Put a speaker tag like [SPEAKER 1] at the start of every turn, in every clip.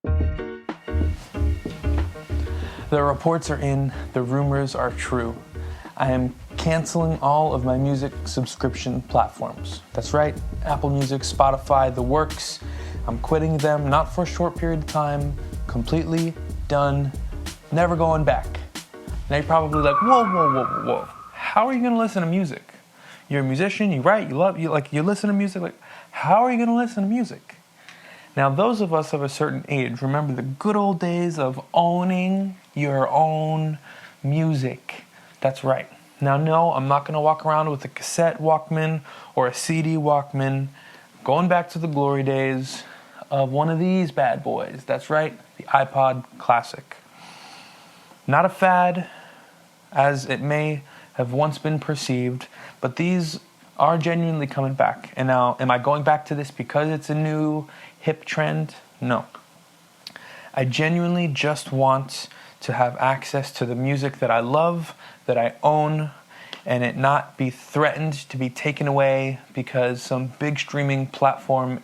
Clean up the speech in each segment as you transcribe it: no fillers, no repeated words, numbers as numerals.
[SPEAKER 1] The reports are in, the rumors are true. I am canceling all of my music subscription platforms. That's right, Apple Music, Spotify, the works. I'm quitting them, not for a short period of time, completely done, never going back. Now you're probably like, whoa. How are you gonna listen to music? You're a musician, you write, you listen to music, like, how are you gonna listen to music? Now, those of us of a certain age remember the good old days of owning your own music. That's right. Now, no, I'm not going to walk around with a cassette Walkman or a CD Walkman. Going back to the glory days of one of these bad boys. That's right, the iPod Classic. Not a fad, as it may have once been perceived, but these are genuinely coming back. And now, am I going back to this because it's a new hip trend? No. I genuinely just want to have access to the music that I love, that I own, and it not be threatened to be taken away because some big streaming platform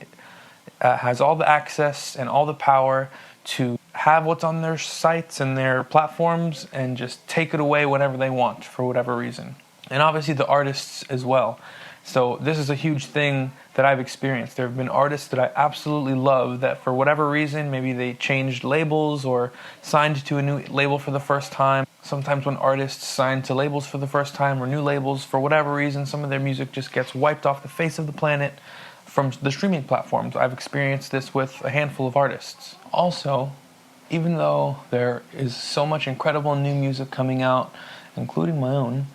[SPEAKER 1] has all the access and all the power to have what's on their sites and their platforms and just take it away whenever they want for whatever reason. And obviously the artists as well. So this is a huge thing that I've experienced. There have been artists that I absolutely love that for whatever reason, maybe they changed labels or signed to a new label for the first time. Sometimes when artists sign to labels for the first time or new labels, for whatever reason, some of their music just gets wiped off the face of the planet from the streaming platforms. I've experienced this with a handful of artists. Also, even though there is so much incredible new music coming out, including my own,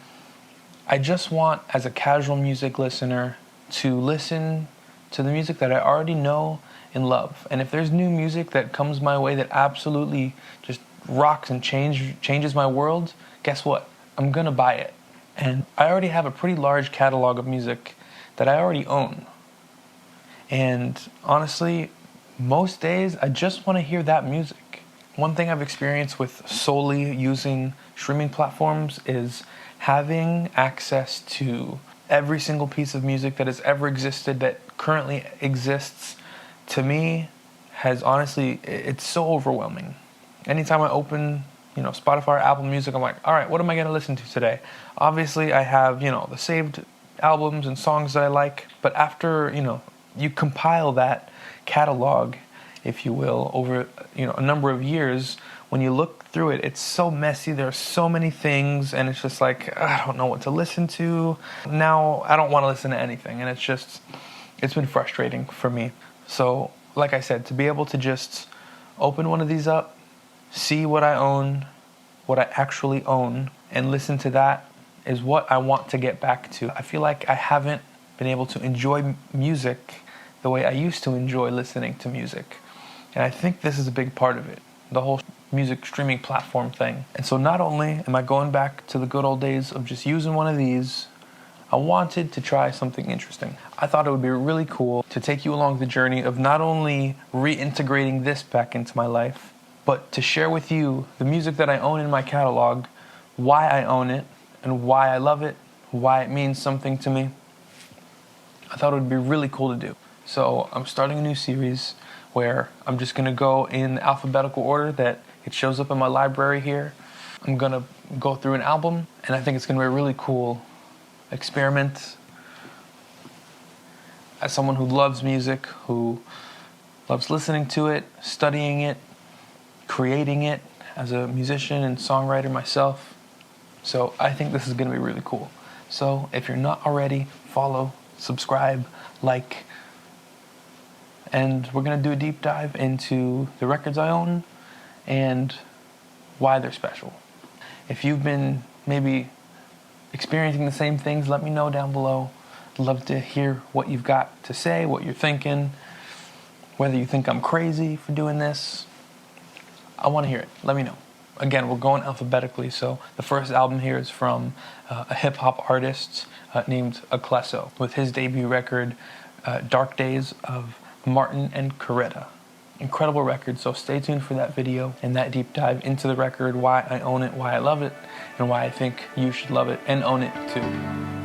[SPEAKER 1] I just want, as a casual music listener, to listen to the music that I already know and love. And if there's new music that comes my way that absolutely just rocks and changes my world, guess what? I'm gonna buy it. And I already have a pretty large catalog of music that I already own. And honestly, most days I just want to hear that music. One thing I've experienced with solely using streaming platforms is having access to every single piece of music that has ever existed, that currently exists, to me has honestly, it's so overwhelming. Anytime I open, Spotify or Apple Music, I'm like, all right, what am I going to listen to today? Obviously I have, the saved albums and songs that I like, but after, you compile that catalog, if you will, over, a number of years, when you look through it, it's so messy. There's so many things, and it's just like, I don't know what to listen to. Now, I don't want to listen to anything, and it's been frustrating for me. So, like I said, to be able to just open one of these up, see what I own, what I actually own, and listen to that is what I want to get back to. I feel like I haven't been able to enjoy music the way I used to enjoy listening to music. And I think this is a big part of it, the whole music streaming platform thing. And so not only am I going back to the good old days of just using one of these, I wanted to try something interesting. I thought it would be really cool to take you along the journey of not only reintegrating this back into my life, but to share with you the music that I own in my catalog, why I own it, and why I love it, why it means something to me. I thought it would be really cool to do. So I'm starting a new series where I'm just going to go in alphabetical order that it shows up in my library here. I'm going to go through an album, and I think it's going to be a really cool experiment. As someone who loves music, who loves listening to it, studying it, creating it as a musician and songwriter myself. So I think this is going to be really cool. So if you're not already, follow, subscribe, like, and we're going to do a deep dive into the records I own and why they're special. If you've been maybe experiencing the same things, let me know down below. I'd love to hear what you've got to say, what you're thinking, whether you think I'm crazy for doing this. I want to hear it. Let me know. Again, we're going alphabetically, so the first album here is from a hip-hop artist named Eclesso with his debut record, Dark Days of Martin and Coretta. Incredible record, so stay tuned for that video and that deep dive into the record, why I own it, why I love it, and why I think you should love it and own it too.